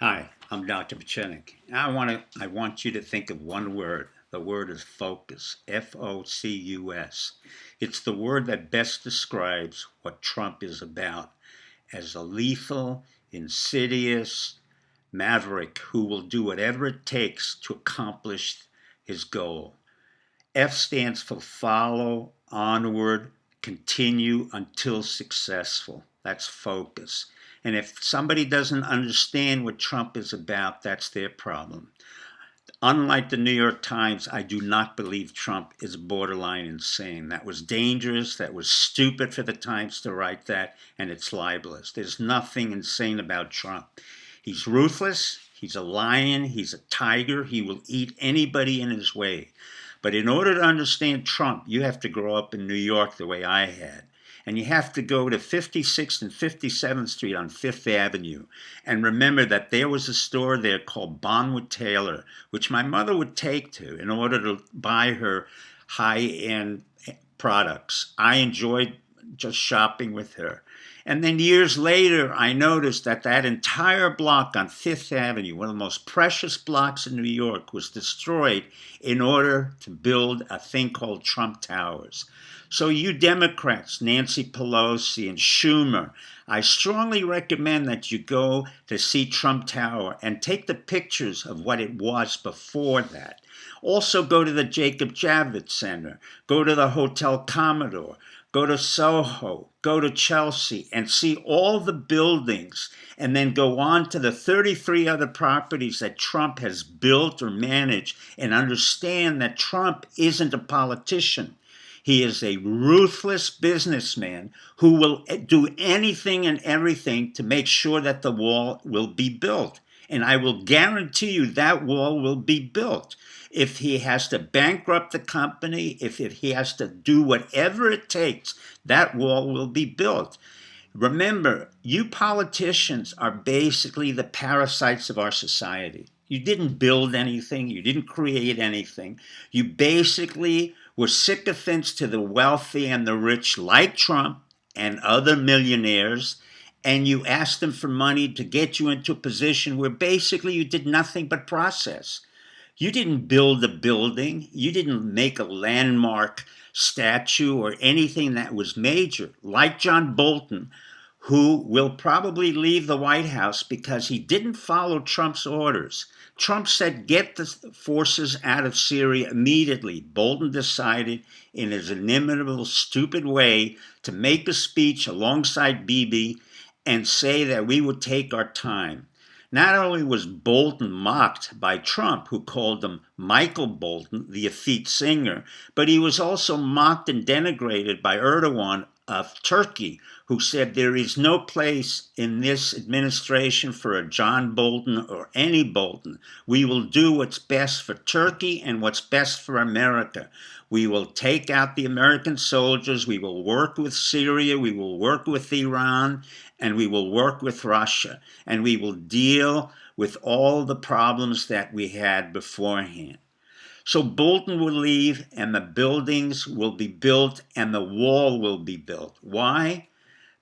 Hi, I'm Dr. Pachenik. I want you to think of one word. The word is focus. Focus. It's the word that best describes what Trump is about as a lethal, insidious maverick who will do whatever it takes to accomplish his goal. F stands for follow, onward, continue until successful. That's focus. And if somebody doesn't understand what Trump is about, that's their problem. Unlike the New York Times, I do not believe Trump is borderline insane. That was dangerous. That was stupid for the Times to write that, and it's libelous. There's nothing insane about Trump. He's ruthless. He's a lion. He's a tiger. He will eat anybody in his way. But in order to understand Trump, you have to grow up in New York the way I had. And you have to go to 56th and 57th Street on Fifth Avenue and remember that there was a store there called Bonwit Taylor, which my mother would take to in order to buy her high-end products. I enjoyed just shopping with her. And then years later, I noticed that that entire block on Fifth Avenue, one of the most precious blocks in New York, was destroyed in order to build a thing called Trump Towers. So you Democrats, Nancy Pelosi and Schumer, I strongly recommend that you go to see Trump Tower and take the pictures of what it was before that. Also go to the Jacob Javits Center, go to the Hotel Commodore, go to Soho, go to Chelsea, and see all the buildings, and then go on to the 33 other properties that Trump has built or managed, and understand that Trump isn't a politician. He is a ruthless businessman who will do anything and everything to make sure that the wall will be built. And I will guarantee you that wall will be built. If he has to bankrupt the company, if he has to do whatever it takes, that wall will be built. Remember, you politicians are basically the parasites of our society. You didn't build anything. You didn't create anything. You basically were sycophants to the wealthy and the rich like Trump and other millionaires, and you asked them for money to get you into a position where basically you did nothing but process. You didn't build a building. You didn't make a landmark statue or anything that was major, like John Bolton, who will probably leave the White House because he didn't follow Trump's orders. Trump said, get the forces out of Syria immediately. Bolton decided, in his inimitable, stupid way, to make a speech alongside Bibi and say that we would take our time. Not only was Bolton mocked by Trump, who called him Michael Bolton, the effete singer, but he was also mocked and denigrated by Erdogan of Turkey, who said there is no place in this administration for a John Bolton or any Bolton. We will do what's best for Turkey and what's best for America. We will take out the American soldiers. We will work with Syria. We will work with Iran. And we will work with Russia. And we will deal with all the problems that we had beforehand. So Bolton will leave and the buildings will be built and the wall will be built. Why?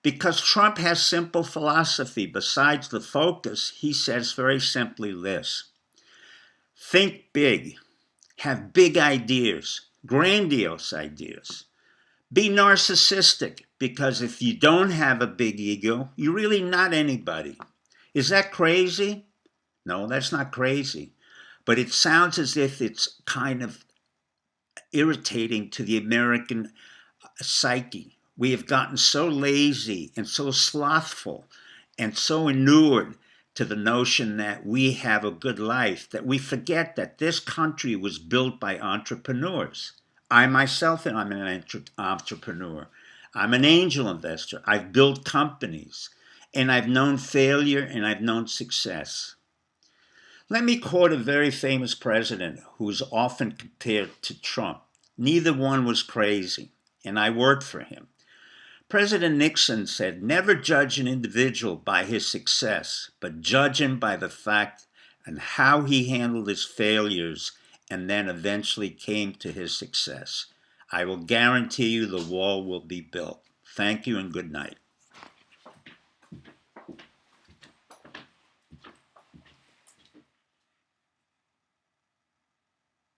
Because Trump has simple philosophy. Besides the focus, he says very simply this: think big, have big ideas, grandiose ideas. Be narcissistic, because if you don't have a big ego, you're really not anybody. Is that crazy? No, that's not crazy. But it sounds as if it's kind of irritating to the American psyche. We have gotten so lazy and so slothful and so inured to the notion that we have a good life that we forget that this country was built by entrepreneurs. I myself am an entrepreneur. I'm an angel investor. I've built companies, and I've known failure and I've known success. Let me quote a very famous president who is often compared to Trump. Neither one was crazy, and I worked for him. President Nixon said, never judge an individual by his success, but judge him by the fact and how he handled his failures and then eventually came to his success. I will guarantee you the wall will be built. Thank you and good night.